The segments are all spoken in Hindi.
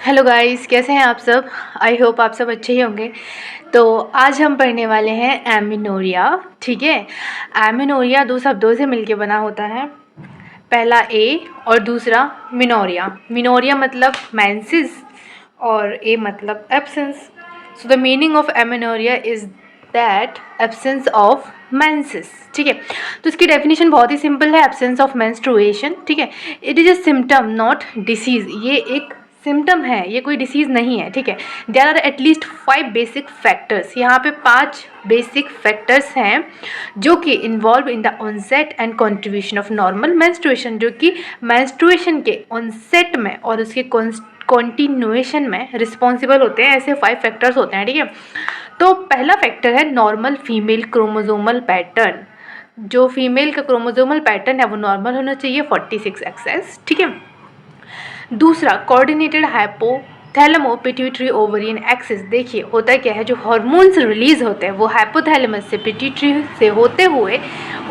हेलो गाइस, कैसे हैं आप सब। आई होप आप सब अच्छे ही होंगे। तो आज हम पढ़ने वाले हैं एमिनोरिया। ठीक है, एमिनोरिया दो शब्दों से मिलके बना होता है। पहला ए और दूसरा मिनोरिया। मिनोरिया मतलब मेंसेस और ए मतलब absence. So the meaning of amenorrhoea is that absence of menses. ठीक है, तो इसकी डेफिनेशन बहुत ही सिंपल है, एब्सेंस ऑफ मेंस्ट्रुएशन। ठीक है, it is a symptom not disease. ये एक सिम्टम है, ये कोई डिसीज़ नहीं है। ठीक है, there are at least 5 basic factors. यहाँ पे 5 बेसिक फैक्टर्स हैं जो कि involve in the onset and contribution of normal menstruation, जो कि मेंस्ट्रुएशन के ऑनसेट में और उसके कॉन्टिन्यूएशन में रिस्पॉन्सिबल होते हैं। ऐसे 5 फैक्टर्स होते हैं। ठीक है, तो पहला फैक्टर है नॉर्मल फीमेल क्रोमोसोमल पैटर्न। जो फीमेल का क्रोमोसोमल पैटर्न है वो नॉर्मल होना चाहिए 46XS। ठीक है, दूसरा कोऑर्डिनेटेड हाइपोथैलेमो पिट्यूटरी ओवरियन एक्सिस। देखिए होता क्या है, जो हार्मोन्स रिलीज होते हैं वो हाइपोथैलेमस से पिट्यूटरी से होते हुए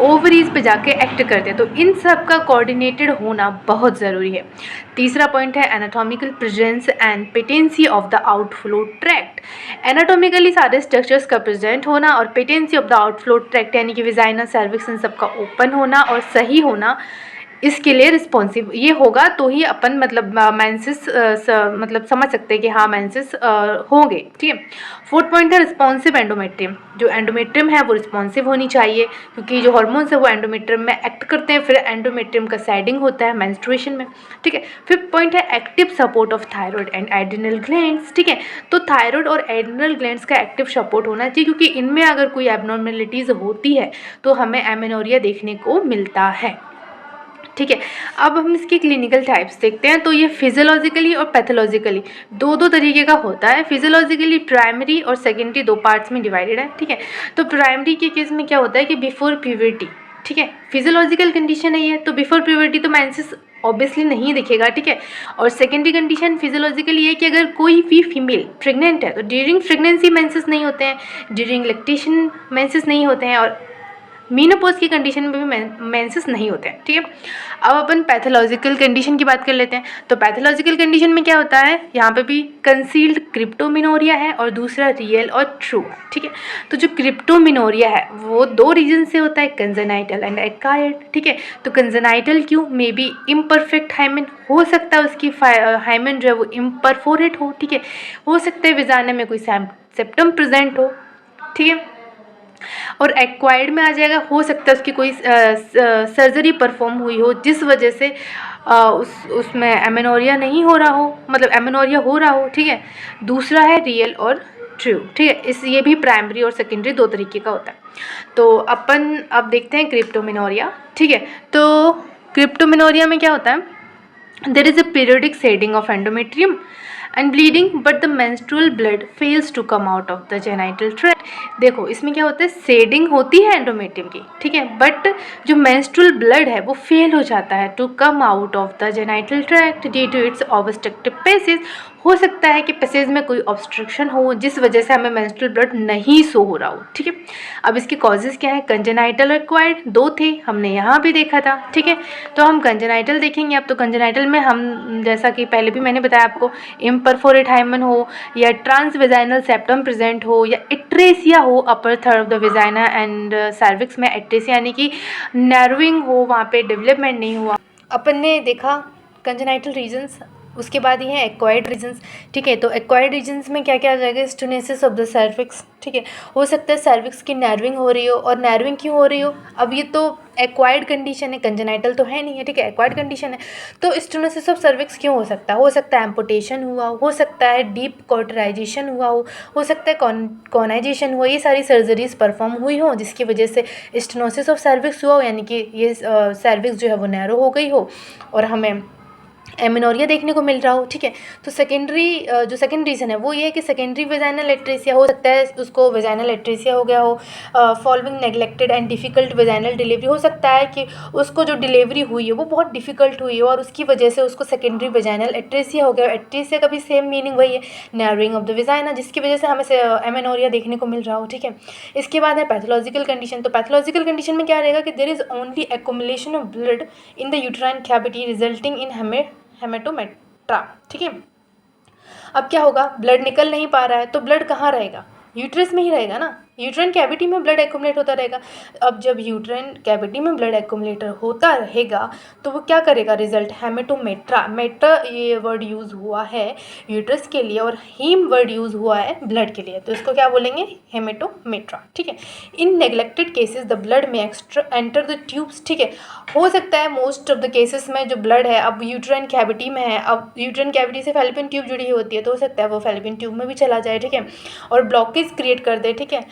ओवरीज पे जाके एक्ट करते हैं। तो इन सब का कोऑर्डिनेटेड होना बहुत ज़रूरी है। तीसरा पॉइंट है anatomical presence and patency of the outflow tract. Anatomically सारे स्ट्रक्चर्स का प्रेजेंट होना और patency of the outflow tract यानी कि विजाइना सर्विक्स इन सब का ओपन होना और सही होना, इसके लिए रिस्पॉन्सिव ये होगा तो ही अपन मतलब मेंसेस मतलब समझ सकते हैं कि हाँ मेंसेस होंगे। ठीक है, फोर्थ पॉइंट है रिस्पॉन्सिव एंडोमेट्रियम। जो एंडोमेट्रियम है वो रिस्पॉन्सिव होनी चाहिए, क्योंकि जो हार्मोन्स है वो एंडोमेट्रियम में एक्ट करते हैं, फिर एंडोमेट्रियम का साइडिंग होता है मेंस्ट्रुएशन में। ठीक है, फिफ्थ पॉइंट है active support of thyroid and adrenal glands. ठीक है, तो थायराइड और एड्रिनल ग्लैंड्स का एक्टिव सपोर्ट होना चाहिए, क्योंकि इनमें अगर कोई एबनॉर्मेलिटीज़ होती है तो हमें एमेनोरिया देखने को मिलता है। ठीक है, अब हम इसके क्लिनिकल टाइप्स देखते हैं। तो ये फिजियोलॉजिकली और पैथोलॉजिकली दो तरीके का होता है। फिजियोलॉजिकली प्राइमरी और सेकेंडरी दो पार्ट्स में डिवाइडेड है। ठीक है, तो प्राइमरी के केस में क्या होता है कि बिफोर प्यूबर्टी, ठीक है, फिजियोलॉजिकल कंडीशन है ये, तो बिफोर प्यूबर्टी तो मेंसेस ऑब्वियसली नहीं दिखेगा। ठीक है, और सेकेंडरी कंडीशन फिजियोलॉजिकली ये कि अगर कोई भी फीमेल प्रेग्नेंट है तो ड्यूरिंग प्रेगनेंसी मेंसेस नहीं होते हैं, ड्यूरिंग लैक्टेशन मेंसेस नहीं होते हैं, और मीनोपॉज की कंडीशन में भी मेंसेस नहीं होते हैं। ठीक है, अब अपन पैथोलॉजिकल कंडीशन की बात कर लेते हैं। तो पैथोलॉजिकल कंडीशन में क्या होता है, यहाँ पे भी कंसील्ड क्रिप्टोमिनोरिया है और दूसरा रियल और ट्रू। ठीक है, तो जो क्रिप्टोमिनोरिया है वो दो रीजन से होता है, कंजेनाइटल एंड एक्वायर्ड। ठीक है, तो कंजेनाइटल क्यों, मे बी इम्परफेक्ट हाइमेन हो सकता है, उसकी हाइमेन जो है वो इम्परफोरेट हो। ठीक है, हो सकता है विजाना में कोई सेप्टम प्रेजेंट हो। ठीक है, और एक्वायर्ड में आ जाएगा, हो सकता है उसकी कोई सर्जरी परफॉर्म हुई हो जिस वजह से उसमें एमेनोरिया नहीं हो रहा हो, मतलब एमेनोरिया हो रहा हो। ठीक है, दूसरा है रियल और ट्रू। ठीक है, ये भी प्राइमरी और सेकेंडरी दो तरीके का होता है। तो अपन अब देखते हैं क्रिप्टोमिनोरिया। ठीक है, तो क्रिप्टोमिनोरिया में क्या होता है, there is a periodic shedding of endometrium and bleeding but the menstrual blood fails to come out of the genital tract. देखो इसमें क्या होता है, शेडिंग होती है एंडोमेट्रियम की, ठीक है, बट जो मेंस्ट्रुअल ब्लड है वो फेल हो जाता है to come out of the genital tract due to its obstructive passage. हो सकता है कि पैसेज में कोई ऑब्स्ट्रक्शन हो जिस वजह से हमें मेंस्ट्रुअल ब्लड नहीं शो हो रहा हो। ठीक है, अब इसके कॉजेज क्या है, कंजेनाइटल और एक्वायर्ड दो थे, हमने यहाँ भी देखा था। ठीक है, तो हम कंजेनाइटल देखेंगे अब। तो कंजेनाइटल में हम जैसा कि पहले भी मैंने बताया आपको, इम्परफोरेट हाइमन हो या ट्रांसवेजाइनल सेप्टम प्रेजेंट हो या एट्रेसिया हो upper third of the vagina and cervix में एट्रेसिया यानी कि नैरोइंग हो, वहाँ पे डेवलपमेंट नहीं हुआ। अपन ने देखा कंजेनाइटल रीजन्स, उसके बाद ये है एक्वायर्ड रीजन्स। ठीक है, तो एक्वायर्ड रीजन्स में क्या क्या आ जाएगा, स्टोनेसिस ऑफ द सर्विक्स। ठीक है, हो सकता है सर्विक्स की नैरोइंग हो रही हो, और नैरोइंग क्यों हो रही हो, अब ये तो एक्वायर्ड कंडीशन है, कंजेनाइटल तो है नहीं है। ठीक है, एक्वायर्ड कंडीशन है, तो स्टोनेसिस ऑफ सर्विक्स क्यों हो सकता है, हो सकता है एम्पुटेशन हुआ हो सकता है डीप कॉटराइजेशन हुआ हो सकता है कॉनाइजेशन हुआ, ये सारी सर्जरीज परफॉर्म हुई हो जिसकी वजह से स्टेनोसिस ऑफ सर्विक्स हुआ हो, यानी कि ये सर्विक्स जो है वो नैरो हो गई हो और हमें एमेनोरिया देखने को मिल रहा हो। ठीक है, तो सेकेंडरी जो सेकेंड रीज़न है वो ये है कि सेकेंडरी वेजाइनल एट्रेसिया, हो सकता है उसको वेजाइनल एट्रेसिया हो गया हो following neglected and difficult vaginal delivery. हो सकता है कि उसको जो डिलीवरी हुई है वो बहुत डिफ़िकल्ट हुई हो और उसकी वजह से उसको सेकेंडरी वेजाइनल एट्रेसिया हो गया। एट्रेसिया का भी सेम मीनिंग वही है, नैरोइंग ऑफ द वेजाइना, जिसकी वजह से हमें एमेनोरिया देखने को मिल रहा हो। ठीक है, इसके बाद है पैथोलॉजिकल कंडीशन। तो पैथोलॉजिकल कंडीशन में क्या रहेगा कि there is only accumulation of blood in the uterine cavity resulting in hematometra. ठीक है, अब क्या होगा, ब्लड निकल नहीं पा रहा है तो ब्लड कहाँ रहेगा, यूट्रस में ही रहेगा ना, यूट्राइन कैविटी में ब्लड एक्यूमुलेट होता रहेगा। अब जब यूट्राइन कैविटी में ब्लड एक्यूमुलेटर होता रहेगा तो वो क्या करेगा, रिजल्ट हेमेटोमेट्रा, मेट्रा ये वर्ड यूज़ हुआ है यूट्रस के लिए और हीम वर्ड यूज़ हुआ है ब्लड के लिए, तो इसको क्या बोलेंगे, हेमेटोमेट्रा। ठीक है, इन नेग्लेक्टेड केसेस द ब्लड में एक्स्ट्रा एंटर द ट्यूब्स। ठीक है, हो सकता है मोस्ट ऑफ द केसेस में जो ब्लड है अब यूट्राइन कैविटी में है, अब यूट्राइन कैविटी से फैलोपियन ट्यूब जुड़ी होती है तो हो सकता है वो फैलोपियन ट्यूब में भी चला जाए। ठीक है, और ब्लॉकेज क्रिएट कर दे। ठीक है,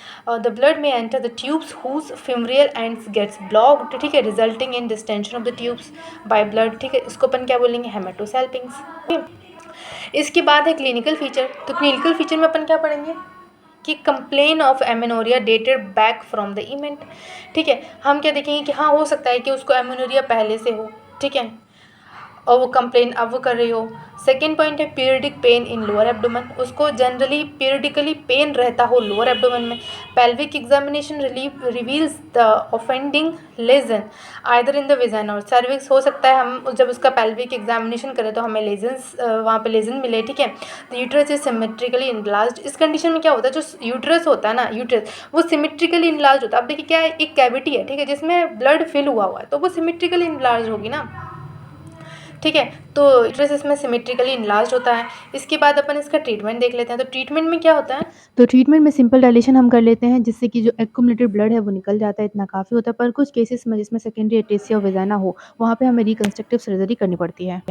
the blood may enter the tubes whose femoral ends gets blocked। ठीक है, resulting in distension of the tubes by blood। ठीक है, इसको अपन क्या बोलेंगे, हेमेटोसैल्पिंग्स। इसके बाद है क्लिनिकल फीचर, तो क्लिनिकल फीचर में अपन क्या पढ़ेंगे कि complain of amenorrhoea dated back from the event. ठीक है, हम क्या देखेंगे कि हाँ हो सकता है कि उसको एमेनोरिया पहले से हो। ठीक है, और वो कंप्लेन अब वो कर रही हो। सेकेंड पॉइंट है periodic pain in lower abdomen, उसको जनरली पीरियडिकली पेन रहता हो लोअर एब्डोमेन में। Pelvic examination reveals the offending lesion either in the vagina or cervix. हो सकता है हम जब उसका पेल्विक एग्जामिनेशन करें तो हमें लेजन्स वहाँ पे लेजन मिले। ठीक है, the uterus is symmetrically enlarged. इस कंडीशन में क्या होता है, जो यूट्रस होता है ना, यूट्रस वो सिमेट्रिकली इनलार्ज होता है। अब देखिए क्या है, एक कैविटी है, ठीक है, जिसमें ब्लड फिल हुआ है तो वो सिमेट्रिकली इनलार्ज होगी ना। ठीक है, तो यूट्रस इसमें सिमेट्रिकली इनलार्ज होता है। इसके बाद अपन इसका ट्रीटमेंट देख लेते हैं। तो ट्रीटमेंट में क्या होता है, तो ट्रीटमेंट में सिंपल डायलेशन हम कर लेते हैं जिससे कि जो एक्यूमुलेटेड ब्लड है वो निकल जाता है, इतना काफ़ी होता है। पर कुछ केसेस में जिसमें सेकेंडरी एटेसिया वेजाइना हो वहाँ पे हमें रिकंस्ट्रक्टिव सर्जरी करनी पड़ती है।